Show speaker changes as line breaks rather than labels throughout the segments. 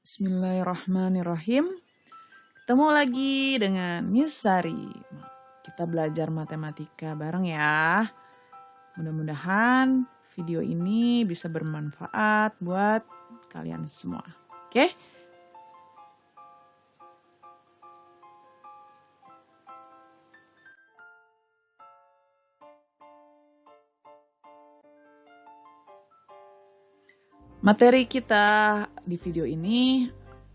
Bismillahirrahmanirrahim. Ketemu lagi dengan Miss Sari. Kita belajar matematika bareng ya. Mudah-mudahan video ini bisa bermanfaat buat kalian semua. Oke? Materi kita di video ini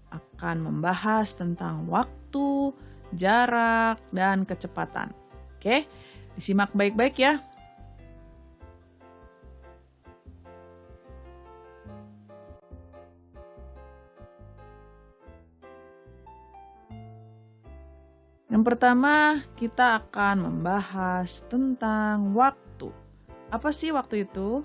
akan membahas tentang waktu, jarak, dan kecepatan. Oke, disimak baik-baik ya. Yang pertama, kita akan membahas tentang waktu. Apa sih waktu itu?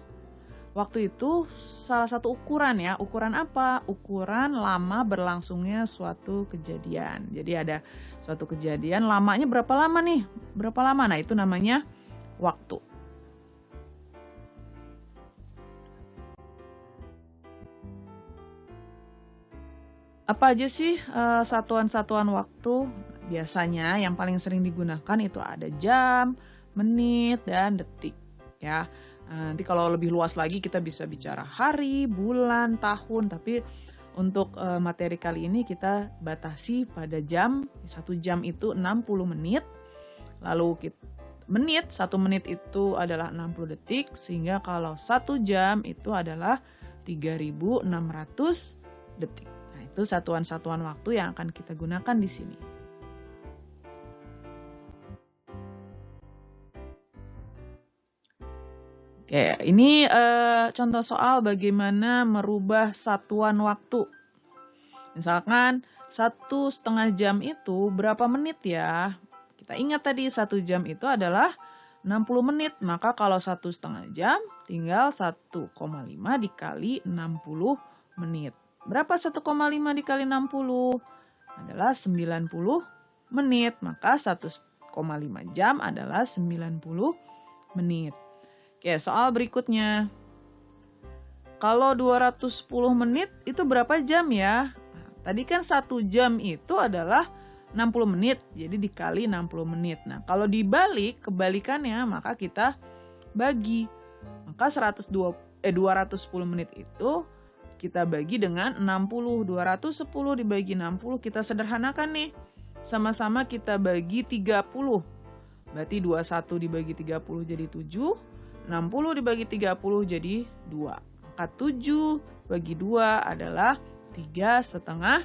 Waktu itu salah satu ukuran ya. Ukuran apa? Ukuran lama berlangsungnya suatu kejadian. Jadi ada suatu kejadian, lamanya berapa lama nih? Berapa lama? Nah, itu namanya waktu. Apa aja sih satuan-satuan waktu? Biasanya yang paling sering digunakan itu ada jam, menit, dan detik. Ya. Nanti kalau lebih luas lagi kita bisa bicara hari, bulan, tahun, tapi untuk materi kali ini kita batasi pada jam. 1 jam itu 60 menit. Lalu 1 menit itu adalah 60 detik, sehingga kalau 1 jam itu adalah 3.600 detik. Nah, itu satuan-satuan waktu yang akan kita gunakan di sini. Oke, ini contoh soal bagaimana merubah satuan waktu. Misalkan 1,5 jam itu berapa menit ya? Kita ingat tadi 1 jam itu adalah 60 menit. Maka kalau 1,5 jam tinggal 1,5 dikali 60 menit. Berapa 1,5 dikali 60? Adalah 90 menit. Maka 1,5 jam adalah 90 menit. Oke, soal berikutnya. Kalau 210 menit itu berapa jam ya? Nah, tadi kan 1 jam itu adalah 60 menit, jadi dikali 60 menit. Nah, kalau dibalik, kebalikannya, maka kita bagi. Maka 210 menit itu kita bagi dengan 60. 210 dibagi 60, kita sederhanakan nih. Sama-sama kita bagi 30. Berarti 21 dibagi 30 jadi 7. 60 dibagi 30 jadi 2. Maka 7 bagi 2 adalah 3,5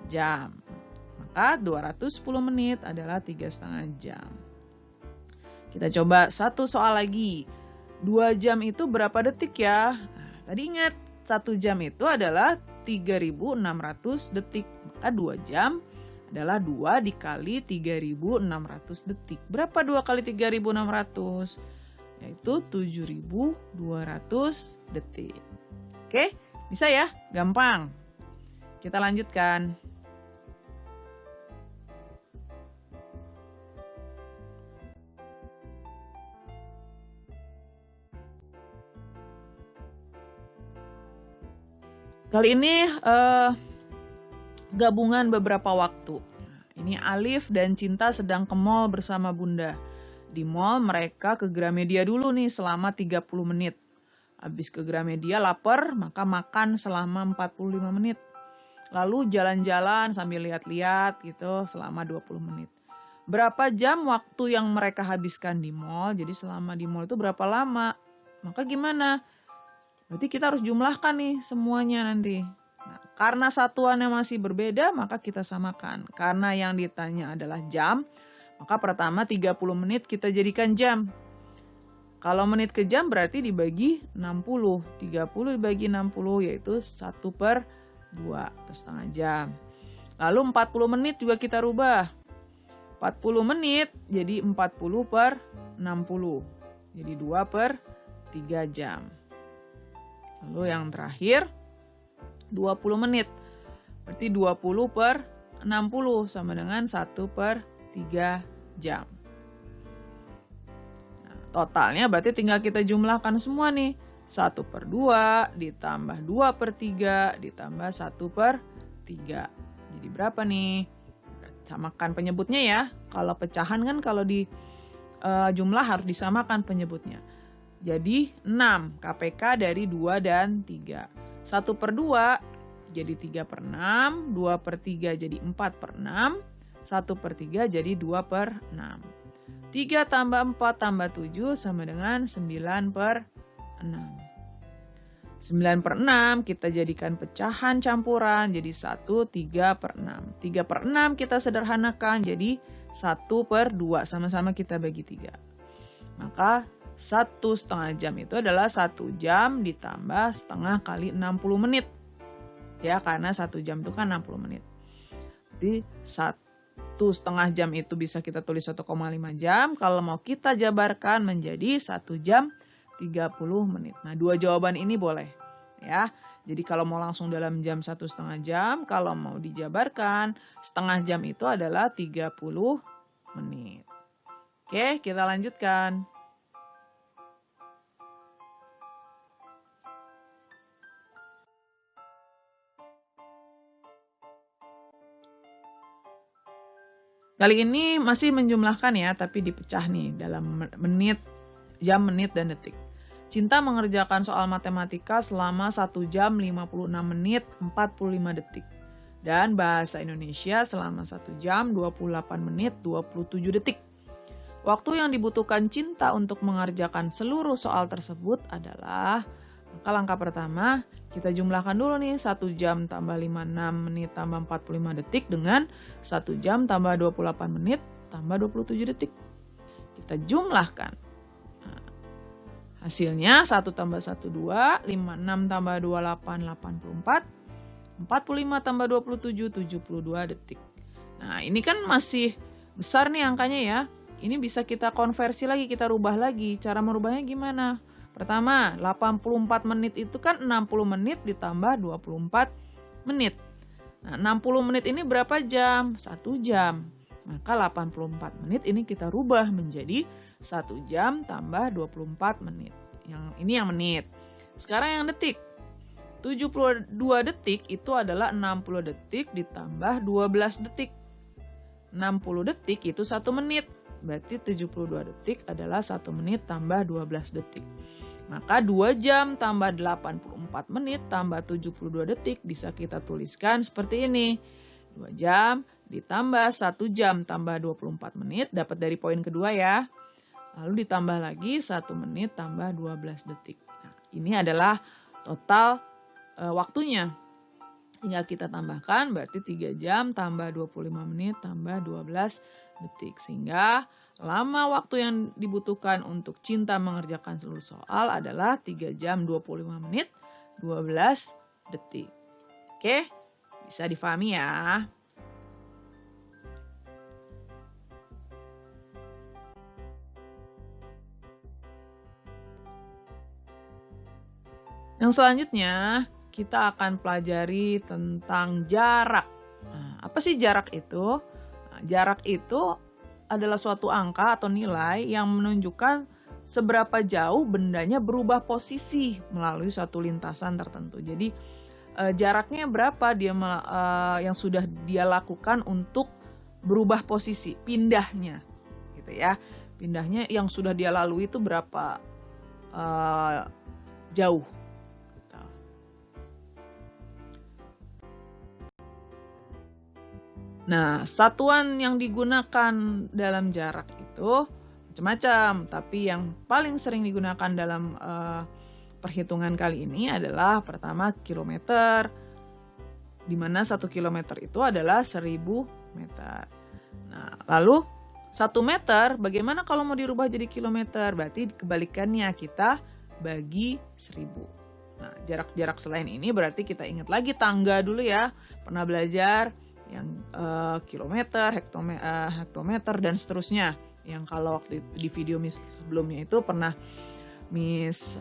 jam. Maka 210 menit adalah 3,5 jam. Kita coba satu soal lagi. 2 jam itu berapa detik ya? Nah, tadi ingat 1 jam itu adalah 3.600 detik. Maka 2 jam adalah 2 dikali 3.600 detik. Berapa 2 kali 3.600? Yaitu 7.200 detik. Oke, bisa ya? Gampang. Kita lanjutkan. Kali ini gabungan beberapa waktu. Ini Alif dan Cinta sedang ke mall bersama Bunda. Di mall mereka ke Gramedia dulu nih selama 30 menit. Habis ke Gramedia lapar, maka makan selama 45 menit. Lalu jalan-jalan sambil lihat-lihat gitu selama 20 menit. Berapa jam waktu yang mereka habiskan di mall? Jadi selama di mall itu berapa lama? Maka gimana? Berarti kita harus jumlahkan nih semuanya nanti. Nah, karena satuannya masih berbeda, maka kita samakan. Karena yang ditanya adalah jam, maka pertama 30 menit kita jadikan jam. Kalau menit ke jam berarti dibagi 60. 30 dibagi 60 yaitu 1/2 atau setengah jam. Lalu 40 menit juga kita rubah. 40 menit jadi 40/60. Jadi 2/3 jam. Lalu yang terakhir 20 menit. Berarti 20/60 sama dengan 1/3 jam. Nah, totalnya berarti tinggal kita jumlahkan semua nih. 1/2 ditambah 2/3 ditambah 1/3 3. Jadi berapa nih? Samakan penyebutnya ya. Kalau pecahan kan kalau di jumlah harus disamakan penyebutnya. Jadi 6, KPK dari 2 dan 3. 1/2 jadi 3/6, 2/3 jadi 4/6, 1/3 jadi 2/6. 3 tambah 4 tambah 7 sama dengan 9/6. 9/6 kita jadikan pecahan campuran jadi 1 3/6. 3/6 kita sederhanakan jadi 1/2. Sama-sama kita bagi 3. Maka 1,5 jam itu adalah 1 jam ditambah setengah kali 60 menit. Ya, karena 1 jam itu kan 60 menit. Jadi 1,5 jam itu bisa kita tulis 1,5 jam. Kalau mau kita jabarkan menjadi 1 jam 30 menit. Nah, 2 jawaban ini boleh. Ya, jadi kalau mau langsung dalam jam 1,5 jam, kalau mau dijabarkan, setengah jam itu adalah 30 menit. Oke, kita lanjutkan. Kali ini masih menjumlahkan ya, tapi dipecah nih dalam menit, jam, menit, dan detik. Cinta mengerjakan soal matematika selama 1 jam 56 menit 45 detik. Dan bahasa Indonesia selama 1 jam 28 menit 27 detik. Waktu yang dibutuhkan Cinta untuk mengerjakan seluruh soal tersebut adalah, maka langkah pertama, kita jumlahkan dulu nih 1 jam tambah 56 menit tambah 45 detik dengan 1 jam tambah 28 menit tambah 27 detik. Kita jumlahkan. Nah, hasilnya 1 tambah 1, 2, 56 tambah 28, 84, 45 tambah 27, 72 detik. Nah, ini kan masih besar nih angkanya ya. Ini bisa kita konversi lagi, kita rubah lagi. Cara merubahnya gimana? Pertama, 84 menit itu kan 60 menit ditambah 24 menit. Nah, 60 menit ini berapa jam? 1 jam. Maka 84 menit ini kita rubah menjadi 1 jam tambah 24 menit. Ini yang menit. Sekarang yang detik. 72 detik itu adalah 60 detik ditambah 12 detik. 60 detik itu 1 menit. Berarti 72 detik adalah 1 menit tambah 12 detik. Maka 2 jam tambah 84 menit tambah 72 detik bisa kita tuliskan seperti ini. 2 jam ditambah 1 jam tambah 24 menit, dapat dari poin kedua ya. Lalu ditambah lagi 1 menit tambah 12 detik. Nah, ini adalah total waktunya. Tinggal kita tambahkan, berarti 3 jam tambah 25 menit tambah 12 detik. Sehingga lama waktu yang dibutuhkan untuk Cinta mengerjakan seluruh soal adalah 3 jam 25 menit 12 detik. Oke, bisa difahami ya. Yang selanjutnya, kita akan pelajari tentang jarak. Nah, apa sih jarak itu? Nah, jarak itu adalah suatu angka atau nilai yang menunjukkan seberapa jauh bendanya berubah posisi melalui suatu lintasan tertentu. Jadi jaraknya berapa dia yang sudah dia lakukan untuk berubah posisi, pindahnya, gitu ya. Pindahnya yang sudah dia lalui itu berapa jauh. Nah, satuan yang digunakan dalam jarak itu macam-macam, tapi yang paling sering digunakan dalam perhitungan kali ini adalah pertama kilometer, di mana 1 kilometer itu adalah 1000 meter. Nah, lalu 1 meter, bagaimana kalau mau dirubah jadi kilometer? Berarti kebalikannya, kita bagi 1000. Nah, jarak-jarak selain ini berarti kita ingat lagi tangga dulu ya, pernah belajar yang kilometer, hektometer, dan seterusnya. Yang kalau waktu di video Miss sebelumnya itu pernah Miss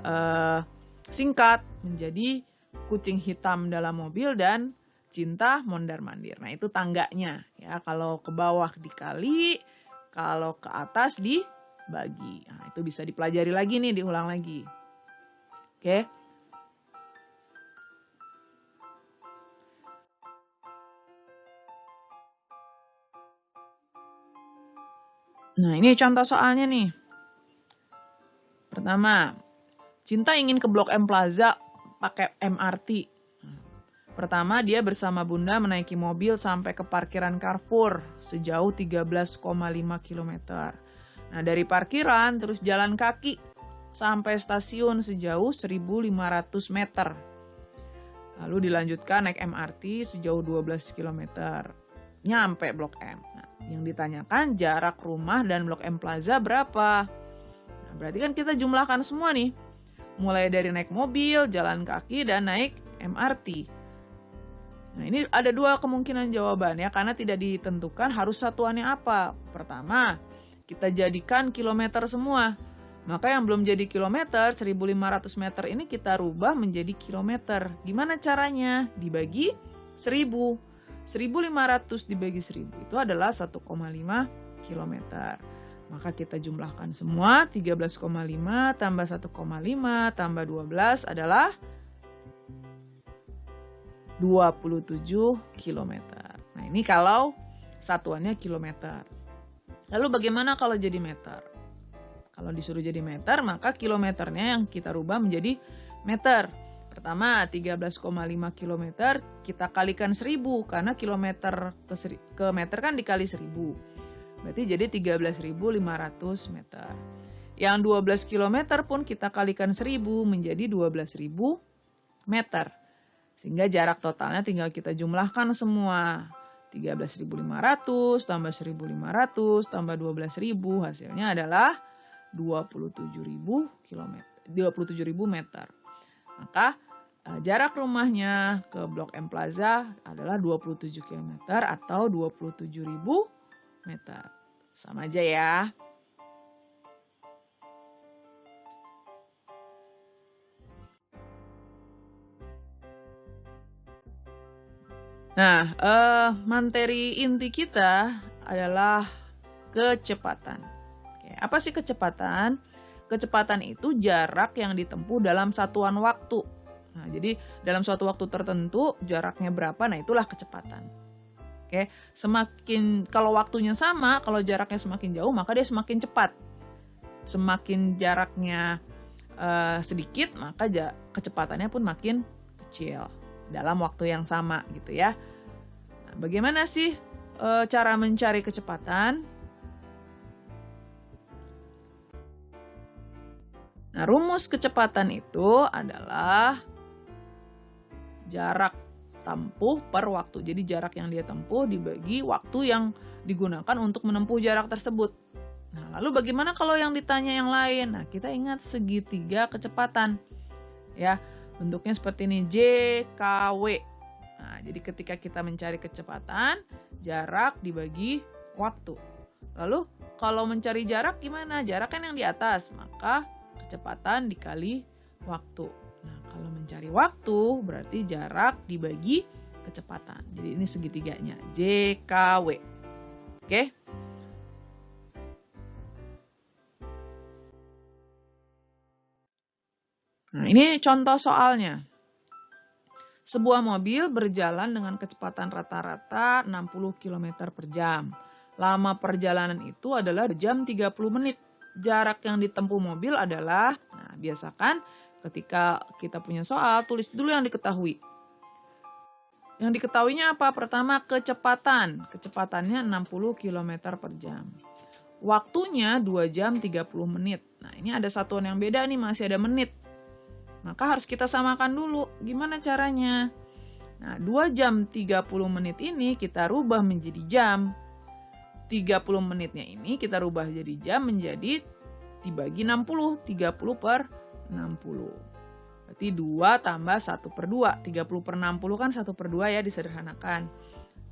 singkat menjadi kucing hitam dalam mobil dan Cinta mondar-mandir. Nah, itu tangganya ya. Kalau ke bawah dikali, kalau ke atas dibagi. Nah, itu bisa dipelajari lagi nih, diulang lagi. Oke. Nah, ini contoh soalnya nih. Pertama, Cinta ingin ke Blok M Plaza pakai MRT. Pertama, dia bersama Bunda menaiki mobil sampai ke parkiran Carrefour sejauh 13,5 km. Nah, dari parkiran terus jalan kaki sampai stasiun sejauh 1.500 meter. Lalu dilanjutkan naik MRT sejauh 12 km. Nyampe Blok M. Nah, yang ditanyakan jarak rumah dan Blok M Plaza berapa? Nah, berarti kan kita jumlahkan semua nih. Mulai dari naik mobil, jalan kaki, dan naik MRT. Nah, ini ada dua kemungkinan jawabannya karena tidak ditentukan harus satuannya apa. Pertama, kita jadikan kilometer semua. Maka yang belum jadi kilometer, 1.500 meter ini kita rubah menjadi kilometer. Gimana caranya? Dibagi 1.000. 1.500 dibagi 1.000 itu adalah 1,5 kilometer. Maka kita jumlahkan semua, 13,5 tambah 1,5 tambah 12 adalah 27 km. Nah, ini kalau satuannya kilometer. Lalu bagaimana kalau jadi meter? Kalau disuruh jadi meter, maka kilometernya yang kita rubah menjadi meter. Pertama, 13,5 km kita kalikan 1.000 karena kilometer ke meter kan dikali 1.000. Berarti jadi 13.500 meter. Yang 12 km pun kita kalikan 1.000 menjadi 12.000 meter. Sehingga jarak totalnya tinggal kita jumlahkan semua. 13.500 tambah 1.500 tambah 12.000 hasilnya adalah 27.000 meter. Maka jarak rumahnya ke Blok M Plaza adalah 27 km atau 27.000 meter. Sama aja ya. Nah, materi inti kita adalah kecepatan. Oke, apa sih kecepatan? Kecepatan itu jarak yang ditempuh dalam satuan waktu. Nah, jadi dalam suatu waktu tertentu jaraknya berapa? Nah, itulah kecepatan. Oke, kalau waktunya sama, kalau jaraknya semakin jauh, maka dia semakin cepat. Semakin jaraknya sedikit, maka kecepatannya pun makin kecil dalam waktu yang sama gitu ya. Nah, bagaimana sih cara mencari kecepatan? Nah, rumus kecepatan itu adalah jarak tempuh per waktu. Jadi jarak yang dia tempuh dibagi waktu yang digunakan untuk menempuh jarak tersebut. Nah, lalu bagaimana kalau yang ditanya yang lain? Nah, kita ingat segitiga kecepatan. Ya, bentuknya seperti ini, JKW. Nah, jadi ketika kita mencari kecepatan, jarak dibagi waktu. Lalu kalau mencari jarak gimana? Jarak kan yang di atas, maka kecepatan dikali waktu. Nah, kalau mencari waktu berarti jarak dibagi kecepatan. Jadi ini segitiganya, JKW. Oke? Nah, ini contoh soalnya. Sebuah mobil berjalan dengan kecepatan rata-rata 60 km per jam. Lama perjalanan itu adalah jam 30 menit. Jarak yang ditempuh mobil adalah, nah biasakan ketika kita punya soal, tulis dulu yang diketahui. Yang diketahuinya apa? Pertama, kecepatan. Kecepatannya 60 km per jam. Waktunya 2 jam 30 menit. Nah, ini ada satuan yang beda nih, masih ada menit. Maka harus kita samakan dulu. Gimana caranya? Nah, 2 jam 30 menit ini kita rubah menjadi jam. 30 menitnya ini kita rubah jadi jam menjadi dibagi 60. 30 per 60. Berarti 2 tambah 1 per 2. 30 per 60 kan 1 per 2 ya, disederhanakan.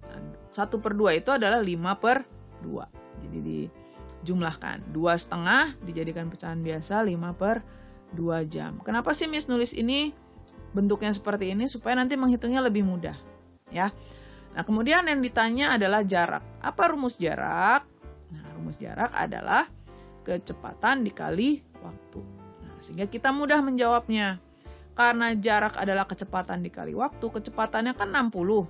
Nah, 1 per 2 itu adalah 5 per 2. Jadi dijumlahkan. 2,5 dijadikan pecahan biasa 5 per 2 jam. Kenapa sih Miss nulis ini bentuknya seperti ini? Supaya nanti menghitungnya lebih mudah. Ya. Nah, kemudian yang ditanya adalah jarak. Apa rumus jarak? Nah, rumus jarak adalah kecepatan dikali waktu. Nah, sehingga kita mudah menjawabnya. Karena jarak adalah kecepatan dikali waktu, kecepatannya kan 60.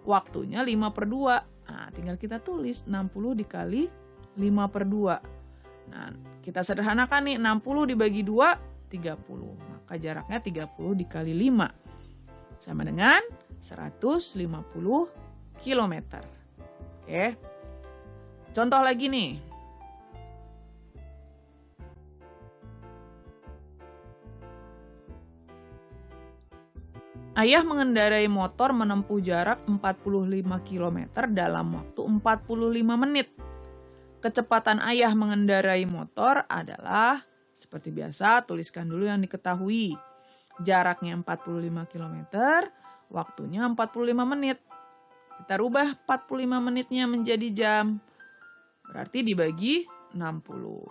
Waktunya 5 per 2. Nah, tinggal kita tulis 60 dikali 5/2. Nah, kita sederhanakan nih, 60 dibagi 2, 30. Maka jaraknya 30 dikali 5. Sama dengan 150 km. Oke. Contoh lagi nih. Ayah mengendarai motor menempuh jarak 45 km dalam waktu 45 menit. Kecepatan ayah mengendarai motor adalah, seperti biasa, tuliskan dulu yang diketahui. Jaraknya 45 km, waktunya 45 menit. Kita rubah 45 menitnya menjadi jam. Berarti dibagi 60.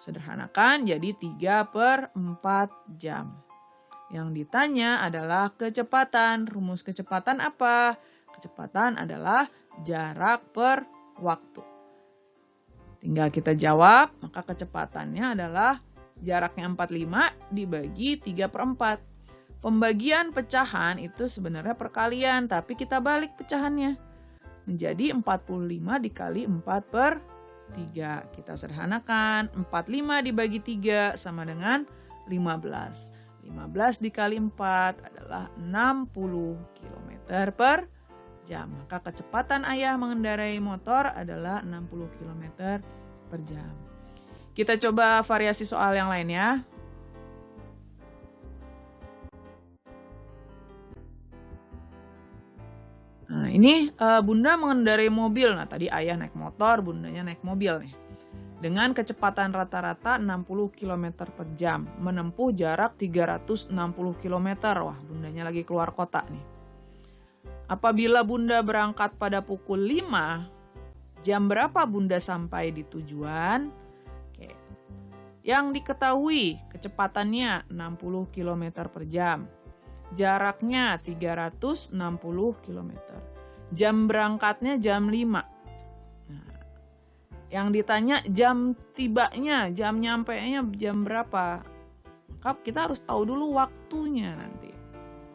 Sederhanakan jadi 3/4 jam. Yang ditanya adalah kecepatan. Rumus kecepatan apa? Kecepatan adalah jarak per waktu. Tinggal kita jawab, maka kecepatannya adalah jaraknya 45 dibagi 3/4. Pembagian pecahan itu sebenarnya perkalian, tapi kita balik pecahannya. Menjadi 45 dikali 4/3. Kita sederhanakan, 45 dibagi 3 sama dengan 15. 15 dikali 4 adalah 60 km per jam. Maka kecepatan ayah mengendarai motor adalah 60 km per jam. Kita coba variasi soal yang lain ya. Nah, ini Bunda mengendarai mobil. Nah, tadi ayah naik motor, bundanya naik mobil nih. Dengan kecepatan rata-rata 60 km per jam, menempuh jarak 360 km. Wah, bundanya lagi keluar kota nih. Apabila bunda berangkat pada pukul 5, jam berapa bunda sampai di tujuan? Oke. Yang diketahui kecepatannya 60 km per jam. Jaraknya 360 km. Jam berangkatnya jam 5. Yang ditanya jam tibanya, jam nyampenya jam berapa? Maka kita harus tahu dulu waktunya nanti.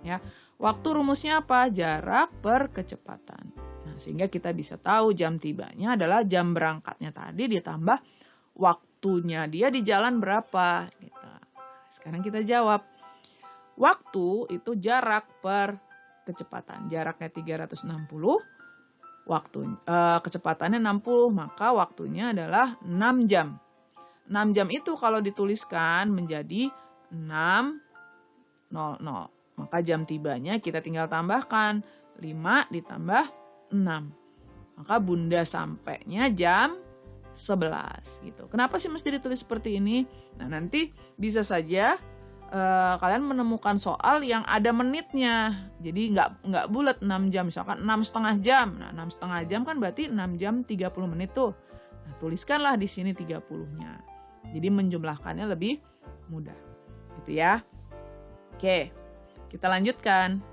Ya, waktu rumusnya apa? Jarak per kecepatan. Nah, sehingga kita bisa tahu jam tibanya adalah jam berangkatnya tadi ditambah waktunya dia di jalan berapa. Gitu. Sekarang kita jawab. Waktu itu jarak per kecepatan. Jaraknya 360. Kecepatannya 60, maka waktunya adalah 6 jam. 6 jam itu kalau dituliskan menjadi 6:00. Maka jam tibanya kita tinggal tambahkan 5 ditambah 6. Maka bunda sampainya jam 11 gitu. Kenapa sih mesti ditulis seperti ini? Nah, nanti bisa saja kalian menemukan soal yang ada menitnya. Jadi nggak bulat 6 jam, misalkan 6,5 jam. Nah, 6,5 jam kan berarti 6 jam 30 menit tuh. Nah, tuliskanlah di sini 30-nya. Jadi menjumlahkannya lebih mudah. Gitu ya. Oke, kita lanjutkan.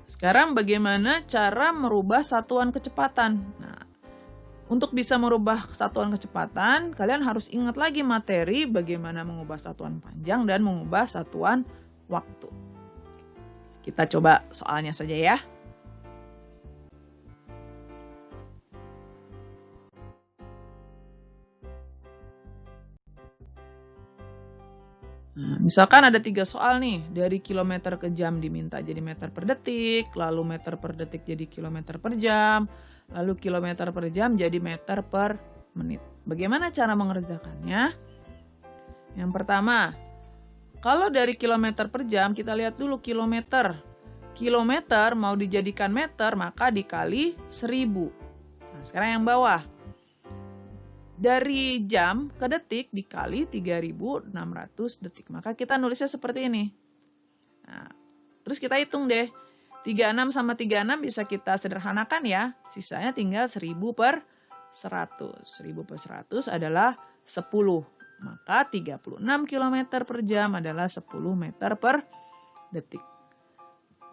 Sekarang bagaimana cara merubah satuan kecepatan? Nah, untuk bisa merubah satuan kecepatan, kalian harus ingat lagi materi bagaimana mengubah satuan panjang dan mengubah satuan waktu. Kita coba soalnya saja ya. Nah, misalkan ada 3 soal nih, dari kilometer ke jam diminta jadi meter per detik, lalu meter per detik jadi kilometer per jam, lalu kilometer per jam jadi meter per menit. Bagaimana cara mengerjakannya? Yang pertama, kalau dari kilometer per jam, kita lihat dulu kilometer. Kilometer mau dijadikan meter, maka dikali 1000. Nah, sekarang yang bawah. Dari jam ke detik dikali 3600 detik. Maka kita nulisnya seperti ini. Nah, terus kita hitung deh. 36 sama 36 bisa kita sederhanakan ya. Sisanya tinggal 1000 per 100. 1000 per 100 adalah 10. Maka 36 km per jam adalah 10 meter per detik.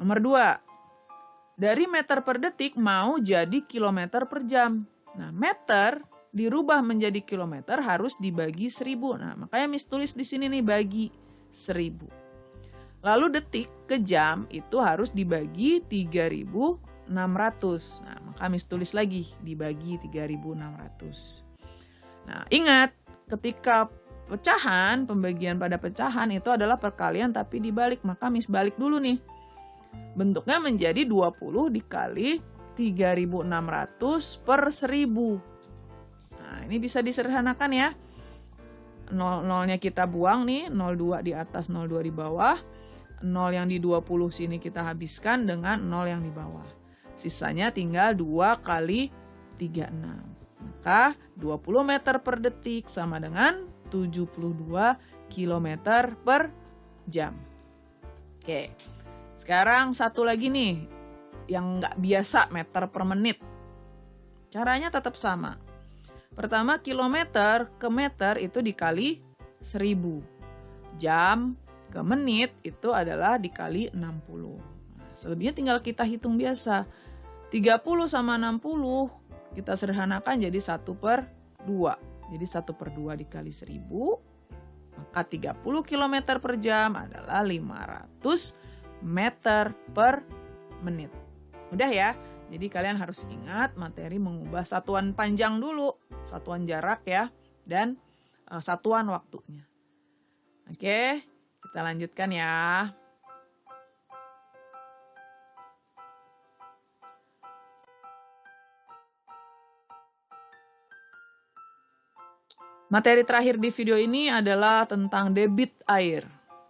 Nomor 2. Dari meter per detik mau jadi kilometer per jam. Nah, meter dirubah menjadi kilometer harus dibagi 1000. Nah, makanya Miss tulis di sini nih bagi 1000. Lalu detik ke jam itu harus dibagi 3.600. Nah, maka Miss tulis lagi, dibagi 3.600. Nah, ingat, ketika pembagian pada pecahan itu adalah perkalian tapi dibalik. Maka Miss balik dulu nih. Bentuknya menjadi 20 dikali 3.600 per 1.000. Nah, ini bisa disederhanakan ya. 0-nya kita buang nih, 02 di atas, 02 di bawah. 0 yang di 20 sini kita habiskan dengan 0 yang di bawah. Sisanya tinggal 2 kali 36. Maka 20 meter per detik sama dengan 72 km per jam. Oke, sekarang satu lagi nih, yang nggak biasa, meter per menit. Caranya tetap sama. Pertama, kilometer ke meter itu dikali 1000. Jam ke menit itu adalah dikali 60. Nah, selebihnya tinggal kita hitung biasa. 30 sama 60 kita sederhanakan jadi 1/2. Jadi 1/2 dikali 1000, maka 30 km per jam adalah 500 meter per menit. Mudah ya? Jadi kalian harus ingat materi mengubah satuan panjang dulu, satuan jarak ya, dan satuan waktunya. Oke, kita lanjutkan ya. Materi terakhir di video ini adalah tentang debit air.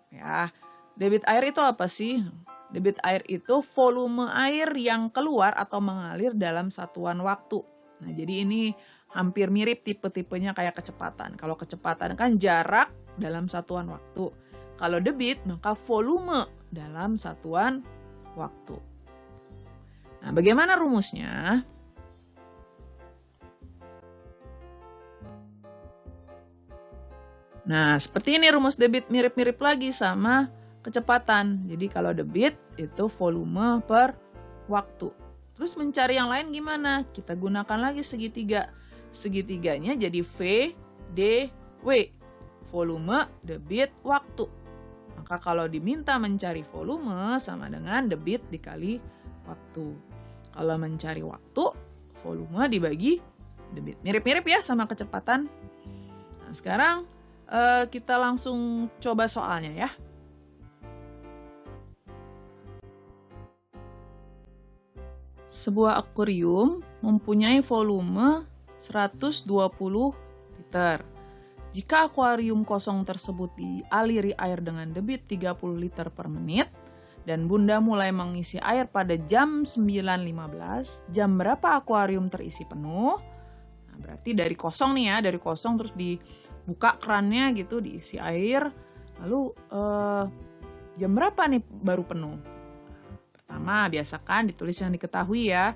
Ya, debit air itu apa sih? Debit air itu volume air yang keluar atau mengalir dalam satuan waktu. Nah, jadi ini hampir mirip tipe-tipenya kayak kecepatan. Kalau kecepatan kan jarak dalam satuan waktu. Kalau debit maka volume dalam satuan waktu. Nah, bagaimana rumusnya? Nah, seperti ini rumus debit, mirip-mirip lagi sama kecepatan. Jadi kalau debit itu volume per waktu. Terus mencari yang lain gimana? Kita gunakan lagi segitiga. Segitiganya jadi V, D, W. Volume, debit, waktu. Maka kalau diminta mencari volume sama dengan debit dikali waktu. Kalau mencari waktu, volume dibagi debit. Mirip-mirip ya sama kecepatan. Nah, sekarang kita langsung coba soalnya ya. Sebuah akuarium mempunyai volume 120 liter. Jika akuarium kosong tersebut dialiri air dengan debit 30 liter per menit, dan Bunda mulai mengisi air pada jam 9.15, jam berapa akuarium terisi penuh? Nah, berarti dari kosong nih ya, dari kosong terus dibuka kerannya gitu, diisi air, lalu jam berapa nih baru penuh? Pertama, biasakan ditulis yang diketahui ya.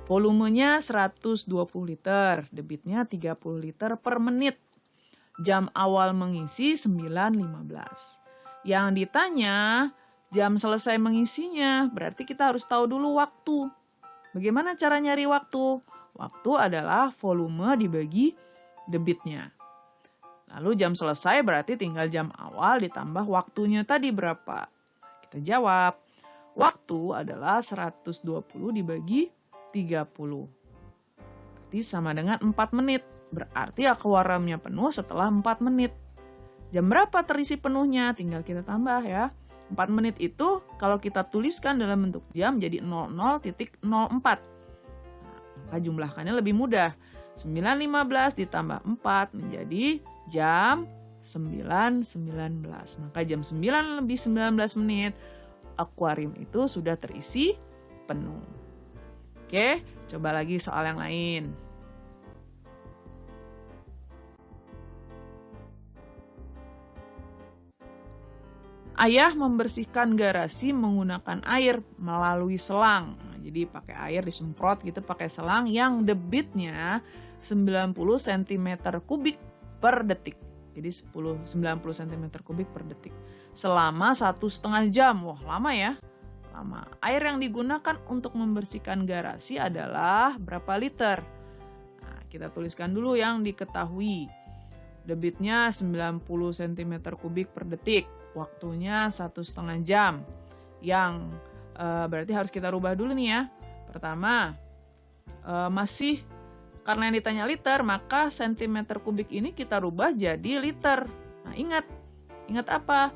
Volumenya 120 liter, debitnya 30 liter per menit. Jam awal mengisi 9.15. Yang ditanya, jam selesai mengisinya, berarti kita harus tahu dulu waktu. Bagaimana cara nyari waktu? Waktu adalah volume dibagi debitnya. Lalu jam selesai berarti tinggal jam awal ditambah waktunya tadi berapa? Kita jawab. Waktu adalah 120 dibagi 30. Berarti sama dengan 4 menit. Berarti akuariumnya penuh setelah 4 menit. Jam berapa terisi penuhnya? Tinggal kita tambah ya. 4 menit itu kalau kita tuliskan dalam bentuk jam jadi 00.04. Nah, maka jumlahkannya lebih mudah. 9.15 ditambah 4 menjadi jam 9.19. Maka jam 9 lebih 19 menit. Akuarium itu sudah terisi penuh. Oke, coba lagi soal yang lain. Ayah membersihkan garasi menggunakan air melalui selang. Nah, jadi pakai air disemprot gitu pakai selang yang debitnya 90 cm kubik per detik. Jadi 90 cm kubik per detik. Selama 1,5 jam. Wah, lama ya. Lama. Air yang digunakan untuk membersihkan garasi adalah berapa liter? Nah, kita tuliskan dulu yang diketahui. Debitnya 90 cm kubik per detik. waktunya 1,5 jam. Yang berarti harus kita rubah dulu nih ya. Pertama, masih karena yang ditanya liter, maka sentimeter kubik ini kita rubah jadi liter. Nah, ingat apa?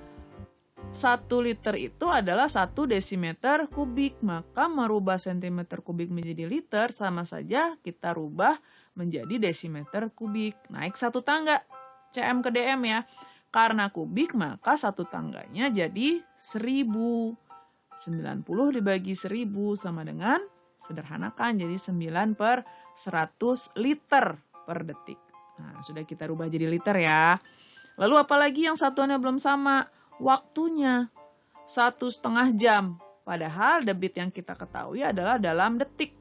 1 liter itu adalah 1 desimeter kubik, maka merubah sentimeter kubik menjadi liter sama saja kita rubah menjadi desimeter kubik. Naik 1 tangga, cm ke dm ya. Karena kubik maka 1 tangganya jadi 1000. 90 dibagi 1000 sama dengan, sederhanakan jadi 9/100 liter per detik. Nah, sudah kita rubah jadi liter ya. Lalu apalagi yang satuannya belum sama? Waktunya 1,5 jam. Padahal debit yang kita ketahui adalah dalam detik.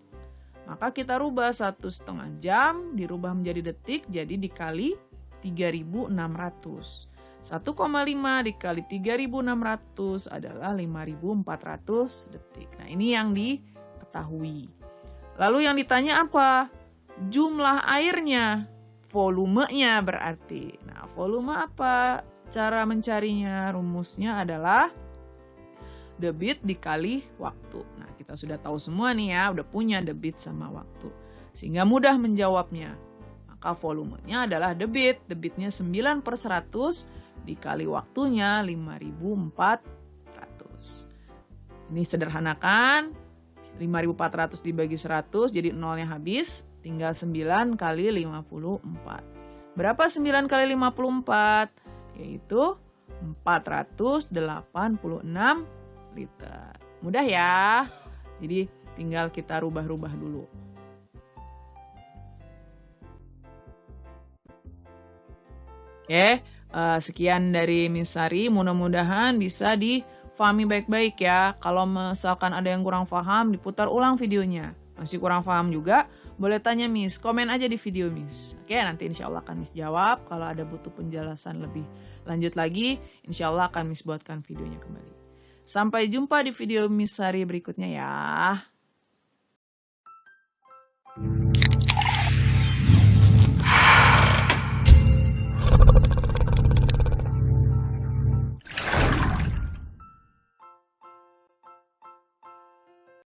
Maka kita rubah 1,5 jam dirubah menjadi detik, jadi dikali 3.600. 1,5 dikali 3.600 adalah 5.400 detik. Nah, ini yang diketahui. Lalu yang ditanya apa? Jumlah airnya, volumenya berarti. Nah, volume apa? Cara mencarinya, rumusnya adalah debit dikali waktu. Nah, kita sudah tahu semua nih ya, udah punya debit sama waktu. Sehingga mudah menjawabnya. Maka volumenya adalah debit. Debitnya 9/100 dikali waktunya 5.400. Ini sederhanakan. 5.400 dibagi 100, jadi nolnya habis. Tinggal 9 kali 54. Berapa 9 kali 54? Yaitu 486 liter. Mudah ya. Jadi tinggal kita rubah-rubah dulu. Oke, sekian dari Miss Sari. Mudah-mudahan bisa difahami baik-baik ya. Kalau misalkan ada yang kurang paham, diputar ulang videonya. Masih kurang paham juga, boleh tanya Miss, komen aja di video Miss. Oke, nanti insya Allah akan Miss jawab. Kalau ada butuh penjelasan lebih lanjut lagi, insya Allah akan Miss buatkan videonya kembali. Sampai jumpa di video Miss Sari berikutnya ya.